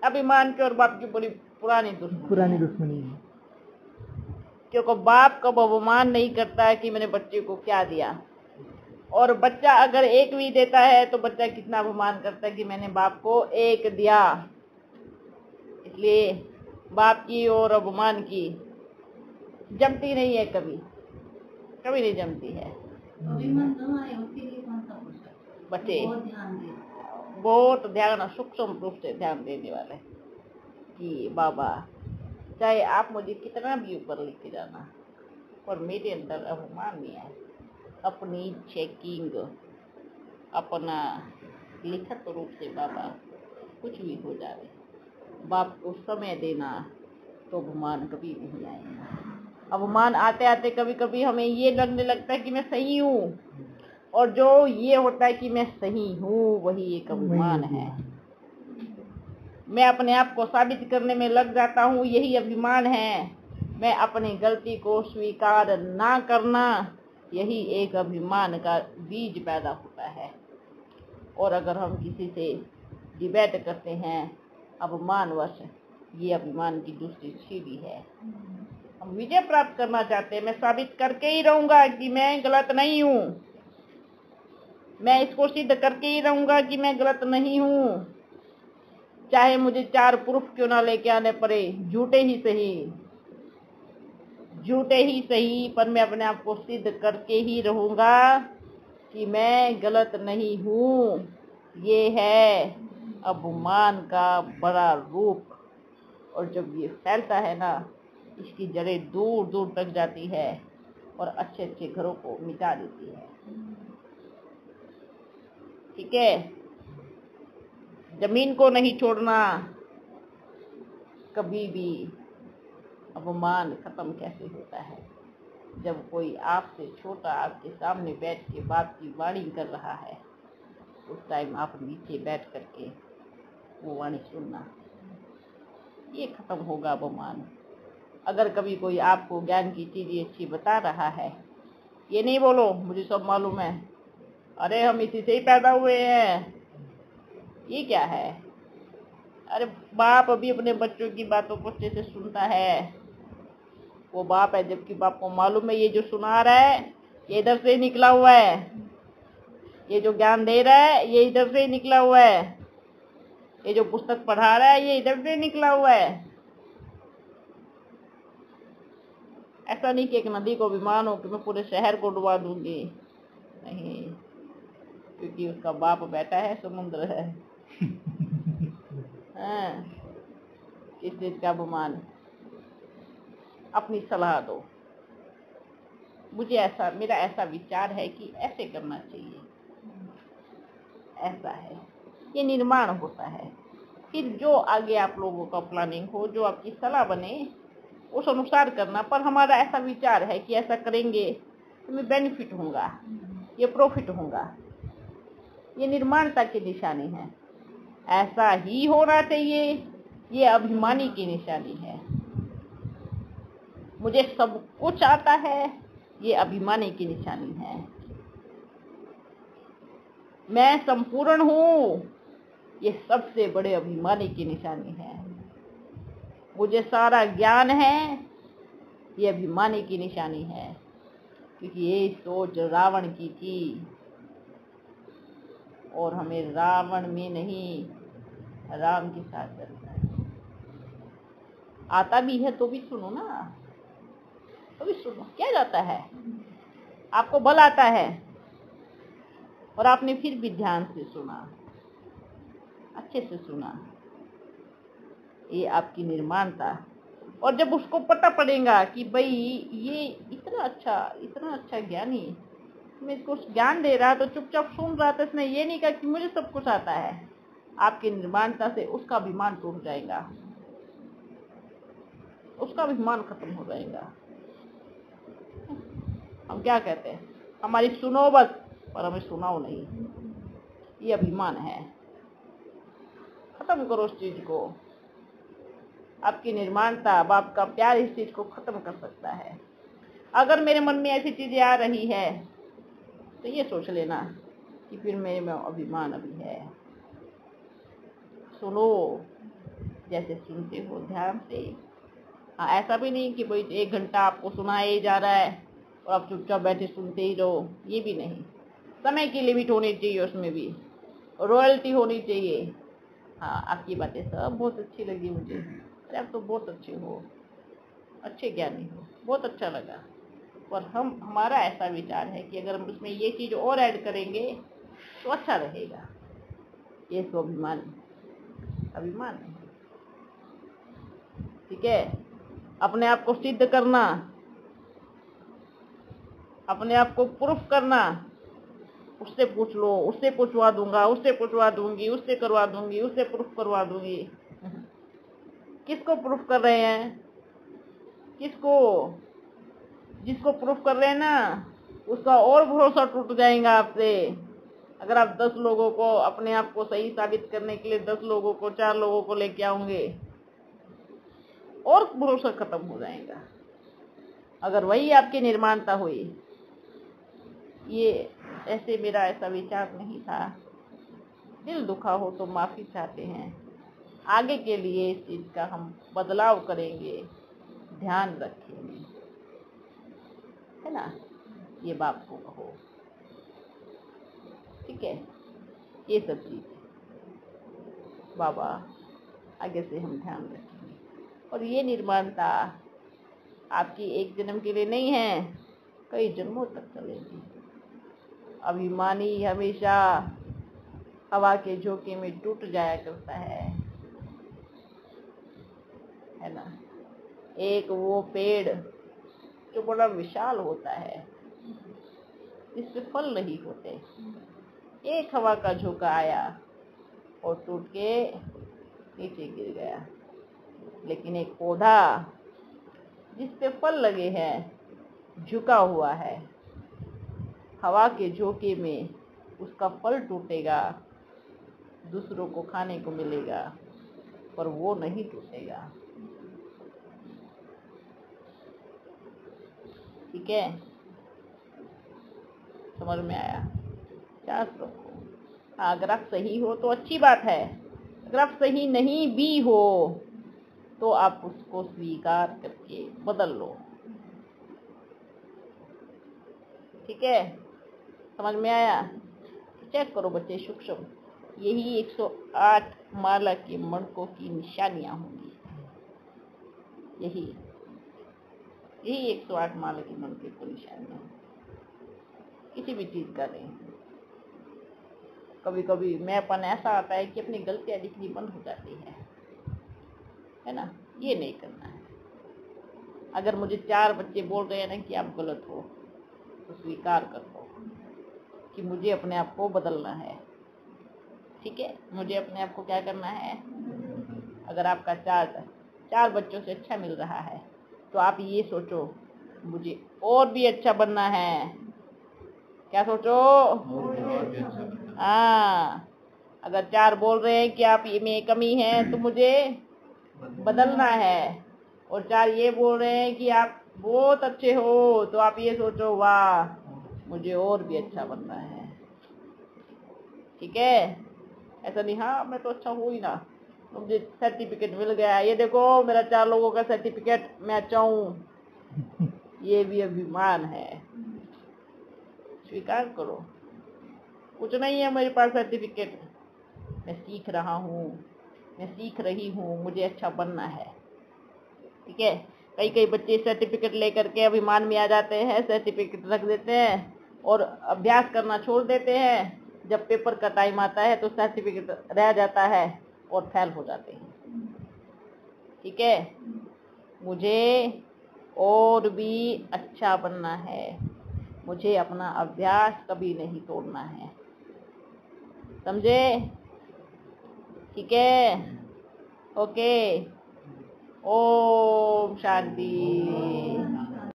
अभिमान की और बाप की बड़ी पुरानी दुश्मनी है। क्योंकि बाप कब अभिमान नहीं करता है कि मैंने बच्चे को क्या दिया, और बच्चा अगर एक भी देता है तो बच्चा कितना अभिमान करता है कि मैंने बाप को एक दिया। इसलिए बाप की और अभिमान की जमती नहीं है, कभी कभी नहीं जमती है। बच्चे बहुत ध्यान, सूक्ष्म रूप से ध्यान देने वाले कि बाबा चाहे आप मुझे कितना भी ऊपर लेके जाना, और मेरे अंदर अभिमान नहीं है। अपनी चेकिंग, अपना लिखित रूप से बाबा कुछ भी हो जाए, बाप को समय देना तो अभिमान कभी नहीं आएगा। अभिमान आते आते कभी कभी हमें ये लगने लगता है कि मैं सही हूँ, और जो ये होता है कि मैं सही हूँ वही एक अभिमान है। मैं अपने आप को साबित करने में लग जाता हूँ, यही अभिमान है। मैं अपनी गलती को स्वीकार ना करना, यही एक अभिमान का बीज पैदा होता है। और अगर हम किसी से डिबेट करते हैं अभिमानवश, ये अभिमान की दूसरी सीढ़ी है। हम विजय प्राप्त करना चाहते हैं, मैं साबित करके ही रहूंगा कि मैं गलत नहीं हूँ, मैं इसको सिद्ध करके ही रहूंगा कि मैं गलत नहीं हूँ, चाहे मुझे 4 प्रूफ क्यों ना लेके आने पड़े, झूठे ही सही, पर मैं अपने आप को सिद्ध करके ही रहूंगा कि मैं गलत नहीं हूँ। ये है अभिमान का बड़ा रूप, और जब ये फैलता है ना, इसकी जड़ें दूर दूर तक जाती है और अच्छे अच्छे घरों को मिटा देती है। ठीक है, जमीन को नहीं छोड़ना कभी भी। अभिमान खत्म कैसे होता है? जब कोई आपसे छोटा आपके सामने बैठ के बात की वाणी कर रहा है, उस टाइम आप नीचे बैठ करके वो वाणी सुनना, ये खत्म होगा अभिमान। अगर कभी कोई आपको ज्ञान की चीज़ें अच्छी बता रहा है, ये नहीं बोलो मुझे सब मालूम है, अरे हम इसी से ही पैदा हुए हैं, ये क्या है? अरे बाप अभी अपने बच्चों की बातों को अच्छे से सुनता है, वो बाप है, जबकि बाप को मालूम है ये जो सुना रहा है ये इधर से निकला हुआ है, ये जो ज्ञान दे रहा है ये इधर से निकला हुआ है, ये जो पुस्तक पढ़ा रहा है ये इधर से निकला हुआ है। ऐसा नहीं कि एक नदी को अभिमान हो कि मैं पूरे शहर को डुबा दूंगी, नहीं, क्योंकि उसका बाप बैठा है, समुद्र है। हाँ, किस चीज का अभिमान? अपनी सलाह दो, मुझे ऐसा, मेरा ऐसा विचार है कि ऐसे करना चाहिए, ऐसा है, ये निर्माण होता है। फिर जो आगे आप लोगों का प्लानिंग हो, जो आपकी सलाह बने उस अनुसार करना, पर हमारा ऐसा विचार है कि ऐसा करेंगे तो मैं बेनिफिट होगा, ये प्रॉफिट होगा, ये निर्माणता की निशानी है, ऐसा ही होना चाहिए, ये अभिमानी की निशानी है। मुझे सब कुछ आता है, ये अभिमानी की निशानी है। मैं संपूर्ण हूँ, ये सबसे बड़े अभिमानी की निशानी है। मुझे सारा ज्ञान है, ये अभिमानी की निशानी है, क्योंकि ये सोच रावण की थी, और हमें रावण में नहीं राम के साथ चलना है। आता भी है तो भी सुनो ना, तो भी सुनो, क्या जाता है? आपको बल आता है और आपने फिर भी ध्यान से सुना, अच्छे से सुना, ये आपकी निर्माणता। और जब उसको पता पड़ेगा कि भाई ये इतना अच्छा ज्ञानी मैं इसको ज्ञान दे रहा, तो चुपचाप सुन रहा था, इसने ये नहीं कहा कि मुझे सब कुछ आता है, आपकी निर्माणता से उसका अभिमान टूट जाएगा, उसका अभिमान खत्म हो जाएगा। हम क्या कहते हैं, हमारी सुनो बस, पर हमें सुनाओ नहीं, ये अभिमान है। खत्म करो उस चीज को। आपकी निर्माणता, बाप का प्यार इस चीज को खत्म कर सकता है। अगर मेरे मन में ऐसी चीजें आ रही है तो ये सोच लेना कि फिर मेरे में अभिमान अभी है। सुनो, जैसे सुनते हो ध्यान से। हाँ, ऐसा भी नहीं कि भाई 1 घंटा आपको सुनाया ही जा रहा है और आप चुपचाप बैठे सुनते ही रहो, ये भी नहीं। समय की लिमिट होनी चाहिए, उसमें भी रॉयल्टी होनी चाहिए। हाँ, आपकी बातें सब बहुत अच्छी लगी मुझे। अरे आप तो बहुत अच्छे हो, अच्छे ज्ञानी हो, बहुत अच्छा लगा। और हमारा ऐसा विचार है कि अगर हम उसमें ये चीज़ और ऐड करेंगे तो अच्छा रहेगा। ये स्वाभिमान अभिमान है, ठीक है। अपने आप को सिद्ध करना, अपने आप को प्रूफ करना, उससे पूछ लो, उससे पूछवा दूंगा, उससे पूछवा दूंगी, उससे करवा दूंगी, उससे प्रूफ करवा दूंगी। किसको प्रूफ कर रहे हैं? किसको? जिसको प्रूफ कर रहे हैं ना, उसका और भरोसा टूट जाएगा आपसे। अगर आप 10 लोगों को अपने आप को सही साबित करने के लिए 10 लोगों को 4 लोगों को लेके आओगे, और भरोसा खत्म हो जाएगा। अगर वही आपकी निर्माणता हुई। ये ऐसे मेरा ऐसा विचार नहीं था। दिल दुखा हो तो माफ़ी चाहते हैं। आगे के लिए इस चीज़ का हम बदलाव करेंगे, ध्यान रखेंगे, है ना। ये बाप को कहो, ठीक है। ये सब चीज़ बाबा आगे से हम ध्यान रखेंगे। और ये निर्माणता आपकी एक जन्म के लिए नहीं है, कई जन्मों तक चलेगी। अभिमानी हमेशा हवा के झोंके में टूट जाया करता है ना। एक वो पेड़ जो बड़ा विशाल होता है, जिसपे फल नहीं होते, एक हवा का झोंका आया और टूट के नीचे गिर गया। लेकिन एक पौधा जिसपे फल लगे हैं, झुका हुआ है, हवा के झोंके में उसका फल टूटेगा, दूसरों को खाने को मिलेगा, पर वो नहीं टूटेगा, ठीक है। समझ में आया? चार रखो। अगर आप सही हो तो अच्छी बात है, अगर आप सही नहीं भी हो तो आप उसको स्वीकार करके बदल लो, ठीक है। समझ में आया? चेक करो बच्चे सूक्ष्म, यही 108 माला के मणकों की निशानियां होंगी। यही 108 माला की मणकों की निशानियां किसी भी चीज का नहीं। कभी कभी मैंपन ऐसा आता है कि अपनी गलतियां दिखनी बंद हो जाती है ना। ये नहीं करना है। अगर मुझे 4 बच्चे बोल रहे हैं ना कि आप गलत हो, तो स्वीकार कर लो कि मुझे अपने आप को बदलना है, ठीक है। मुझे अपने आप को क्या करना है? अगर आपका 4 बच्चों से अच्छा मिल रहा है तो आप ये सोचो मुझे और भी अच्छा बनना है। क्या सोचो? हाँ, अगर 4 बोल रहे हैं कि आप ये में कमी है तो मुझे बदलना है, और 4 ये बोल रहे हैं कि आप बहुत अच्छे हो, तो आप ये सोचो वाह मुझे और भी अच्छा बनना है, ठीक है। ऐसा नहीं हाँ मैं तो अच्छा हूँ ही ना, तो मुझे सर्टिफिकेट मिल गया, ये देखो मेरा 4 लोगों का सर्टिफिकेट, मैं अच्छा हूँ। ये भी अभिमान है। स्वीकार करो, कुछ नहीं है मेरे पास सर्टिफिकेट, मैं सीख रहा हूँ, मैं सीख रही हूँ, मुझे अच्छा बनना है, ठीक है। कई बच्चे सर्टिफिकेट लेकर के अभिमान में आ जाते हैं, सर्टिफिकेट रख देते हैं और अभ्यास करना छोड़ देते हैं। जब पेपर का टाइम आता है तो सर्टिफिकेट रह जाता है और फेल हो जाते हैं, ठीक है। मुझे और भी अच्छा बनना है, मुझे अपना अभ्यास कभी नहीं तोड़ना है, समझे? ठीक है, ओके। ओम शांति।